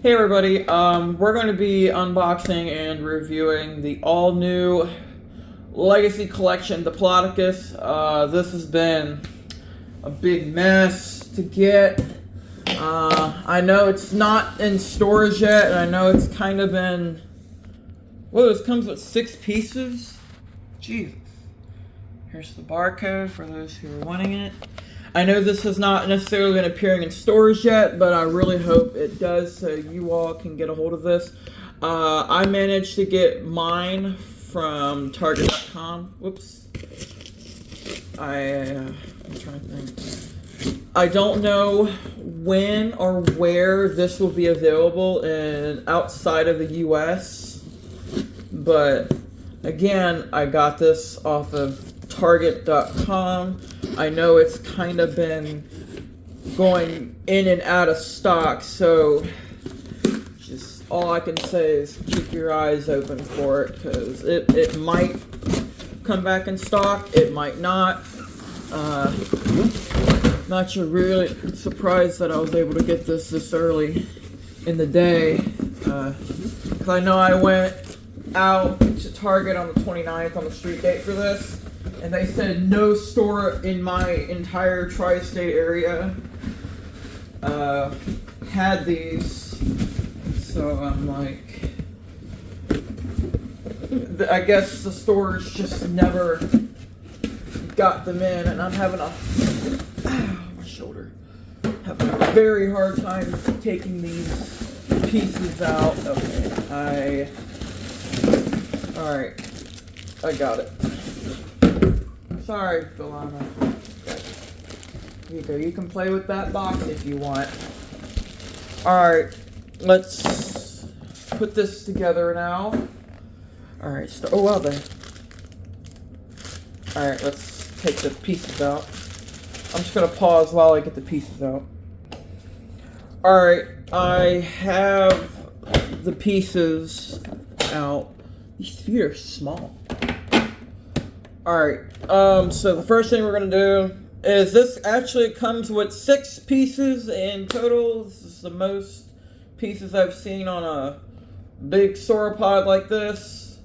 Hey everybody, we're going to be unboxing and reviewing the all-new Legacy Collection Diplodocus. This has been a big mess to get. I know it's not in stores yet, and I know it's kind of been... Whoa, this comes with 6 pieces? Jesus. Here's the barcode for those who are wanting it. I know this has not necessarily been appearing in stores yet, but I really hope it does so you all can get a hold of this. I managed to get mine from Target.com. Whoops. I'm trying to think. I don't know when or where this will be available outside of the US, but again, I got this off of Target.com. I know it's kind of been going in and out of stock, so just all I can say is keep your eyes open for it, because it might come back in stock, it might not. Not sure, really surprised that I was able to get this early in the day, because I know I went out to Target on the 29th on the street date for this, and they said no store in my entire tri-state area had these, so I'm like, I guess the stores just never got them in, and I'm having my shoulder, having a very hard time taking these pieces out. Okay, alright, I got it. Sorry, Delana. Here you go. You can play with that box if you want. Alright, let's put this together now. Alright, oh wow, there. Alright, let's take the pieces out. I'm just gonna pause while I get the pieces out. Alright, I have the pieces out. These feet are small. Alright, so the first thing we're going to do is this actually comes with 6 pieces in total. This is the most pieces I've seen on a big sauropod like this.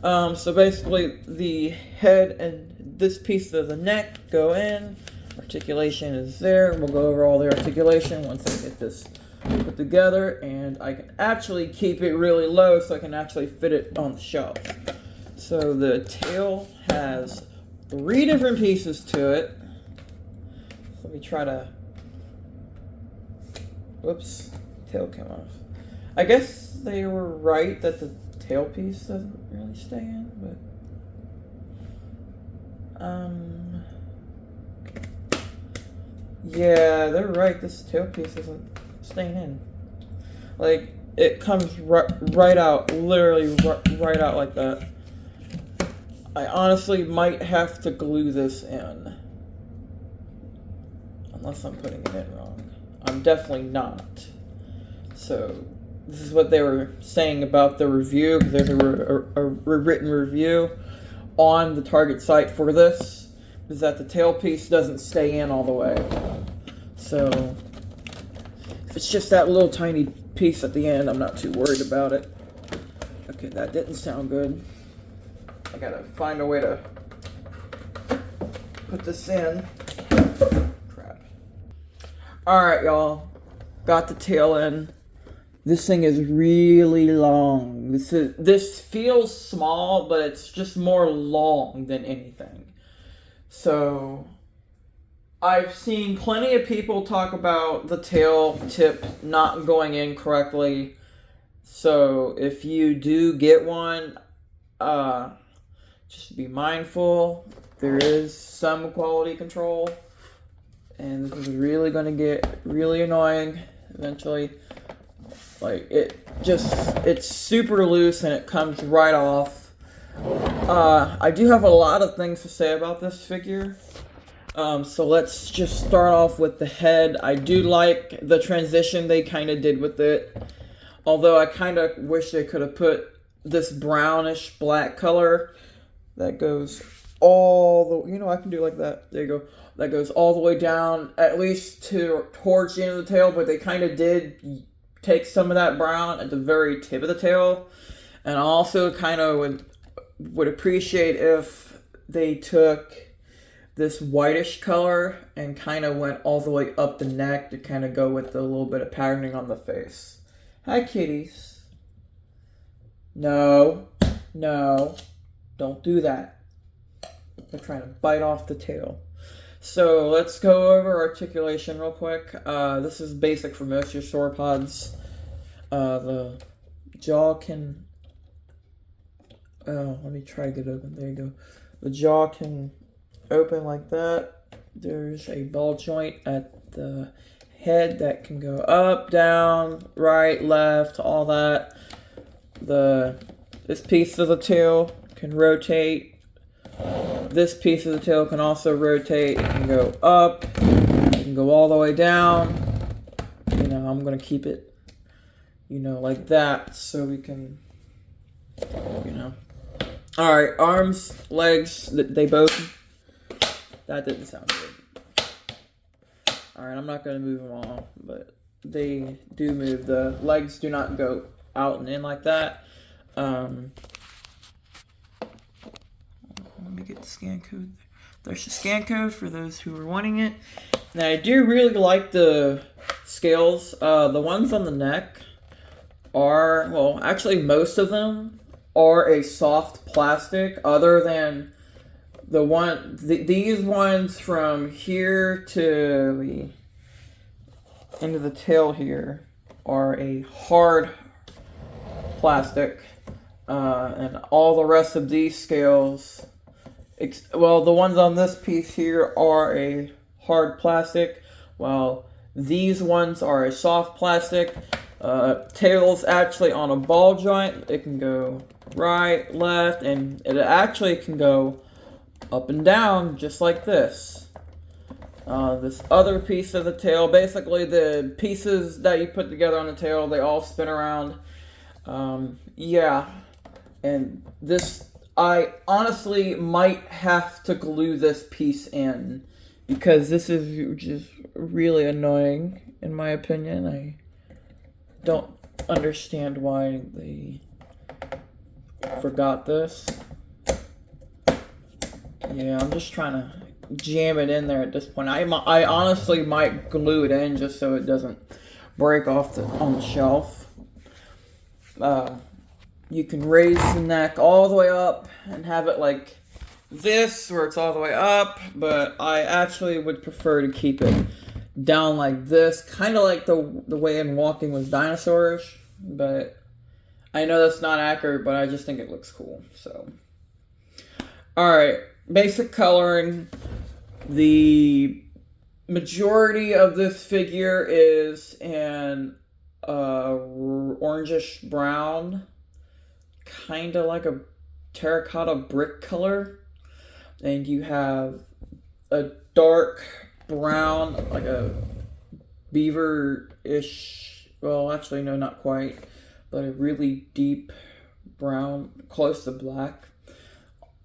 So basically the head and this piece of the neck go in. Articulation is there. We'll go over all the articulation once I get this put together, and I can actually keep it really low so I can actually fit it on the shelf. So the tail has 3 different pieces to it. Let me try to... Whoops, tail came off. I guess they were right that the tail piece doesn't really stay in, but... Yeah, they're right, this tail piece isn't staying in. Like, it comes right out, literally right out like that. I honestly might have to glue this in. Unless I'm putting it in wrong. I'm definitely not. So, this is what they were saying about the review. There's a written review on the Target site for this. Is that the tail piece doesn't stay in all the way. So, if it's just that little tiny piece at the end, I'm not too worried about it. Okay, that didn't sound good. I gotta find a way to put this in. Crap. Alright, y'all. Got the tail in. This thing is really long. This feels small, but it's just more long than anything. So, I've seen plenty of people talk about the tail tip not going in correctly. So, if you do get one, just be mindful. There is some quality control, and this is really going to get really annoying eventually. Like, it's super loose and it comes right off. I do have a lot of things to say about this figure. So let's just start off with the head. I do like the transition they kind of did with it. Although I kind of wish they could have put this brownish black color that goes all the, I can do like that. There you go. That goes all the way down, at least towards the end of the tail, but they kind of did take some of that brown at the very tip of the tail. And I also kind of would appreciate if they took this whitish color and kind of went all the way up the neck to kind of go with a little bit of patterning on the face. Hi, kitties. No, don't do that. They're trying to bite off the tail. So let's go over articulation real quick. This is basic for most of your sauropods. The jaw can... let me try to get open. There you go. The jaw can open like that. There's a ball joint at the head that can go up, down, right, left, all that. This piece of the tail can rotate. This piece of the tail can also rotate. It can go up. It can go all the way down. You know, I'm going to keep it, you know, like that so we can, you know. Alright, arms, legs, they both... That didn't sound good. Alright, I'm not going to move them all, but they do move. The legs do not go out and in like that. Let me get the scan code. There's the scan code for those who are wanting it. Now, I do really like the scales. The ones on the neck are, well, actually most of them are a soft plastic, other than these ones from here to the end of the tail here are a hard plastic, and all the rest of these scales, well, the ones on this piece here are a hard plastic, while these ones are a soft plastic. Tail's actually on a ball joint. It can go right, left, and it actually can go up and down just like this. This other piece of the tail, basically the pieces that you put together on the tail, they all spin around. Yeah, and this, I honestly might have to glue this piece in, because this is just really annoying, in my opinion. I don't understand why they forgot this. Yeah, I'm just trying to jam it in there at this point. I honestly might glue it in just so it doesn't break off on the shelf. You can raise the neck all the way up and have it like this, where it's all the way up, but I actually would prefer to keep it down like this, kind of like the way in Walking with Dinosaurs, but I know that's not accurate, but I just think it looks cool. So, alright, basic coloring. The majority of this figure is in orangish brown, kind of like a terracotta brick color, and you have a dark brown, like a beaver-ish, well, actually, no, not quite, but a really deep brown, close to black.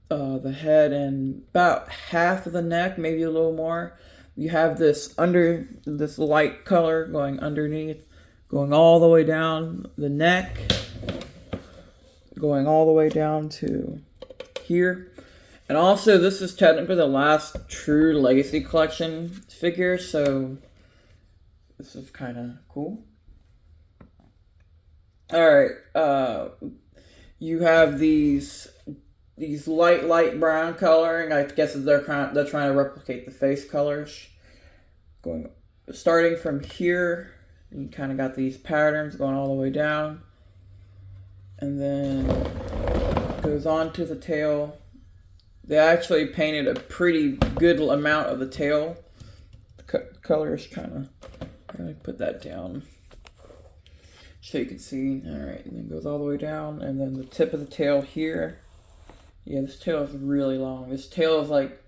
The head and about half of the neck, maybe a little more. You have this light color going underneath, going all the way down the neck, going all the way down to here. And also, this is technically the last true Legacy Collection figure, so this is kind of cool. Alright, you have these light brown coloring. I guess they're trying to replicate the face colors. Starting from here, you kind of got these patterns going all the way down, and then it goes on to the tail. They actually painted a pretty good amount of the tail. The color is kind of, let me put that down so you can see. Alright, and then it goes all the way down, and then the tip of the tail here. Yeah, this tail is really long. This tail is like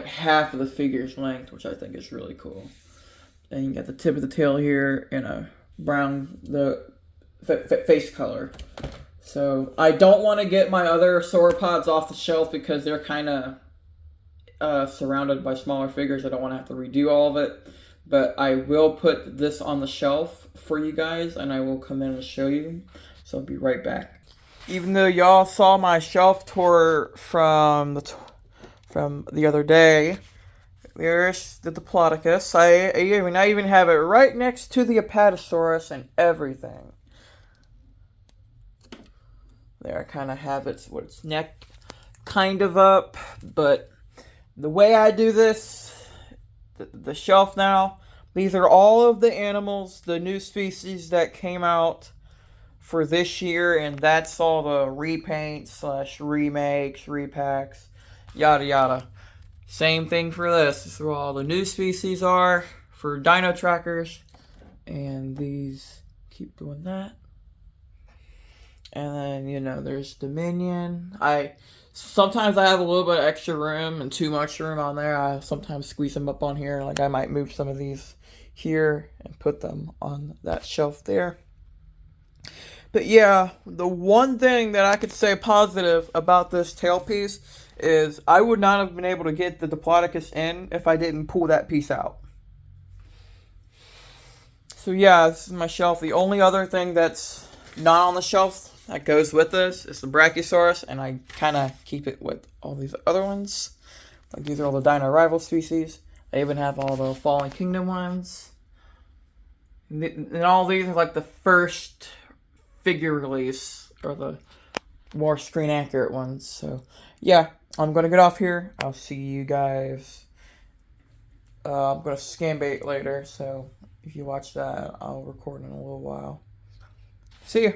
half of the figure's length, which I think is really cool. And you got the tip of the tail here in a brown, the face color. So I don't want to get my other sauropods off the shelf because they're kind of surrounded by smaller figures. I don't want to have to redo all of it. but I will put this on the shelf for you guys, and I will come in and show you. So I'll be right back. Even though y'all saw my shelf tour from the other day, there's the Diplodocus. I even have it right next to the Apatosaurus and everything. There, I kind of have its neck kind of up, but the way I do this, the shelf now, these are all of the animals, the new species that came out for this year, and that's all the repaints / remakes, repacks, yada yada. Same thing for this. This is where all the new species are for dino trackers, and these keep doing that. And then, there's Dominion. Sometimes I have a little bit of extra room and too much room on there. I sometimes squeeze them up on here. Like I might move some of these here and put them on that shelf there. But yeah, the one thing that I could say positive about this tailpiece is I would not have been able to get the Diplodocus in if I didn't pull that piece out. So yeah, this is my shelf. The only other thing that's not on the shelf that goes with this is the Brachiosaurus, and I kind of keep it with all these other ones. Like these are all the dino rival species. I even have all the Fallen Kingdom ones. And all these are like the first figure release, or the more screen accurate ones. So yeah, I'm going to get off here. I'll see you guys. I'm going to scan bait later, so if you watch that, I'll record in a little while. See ya.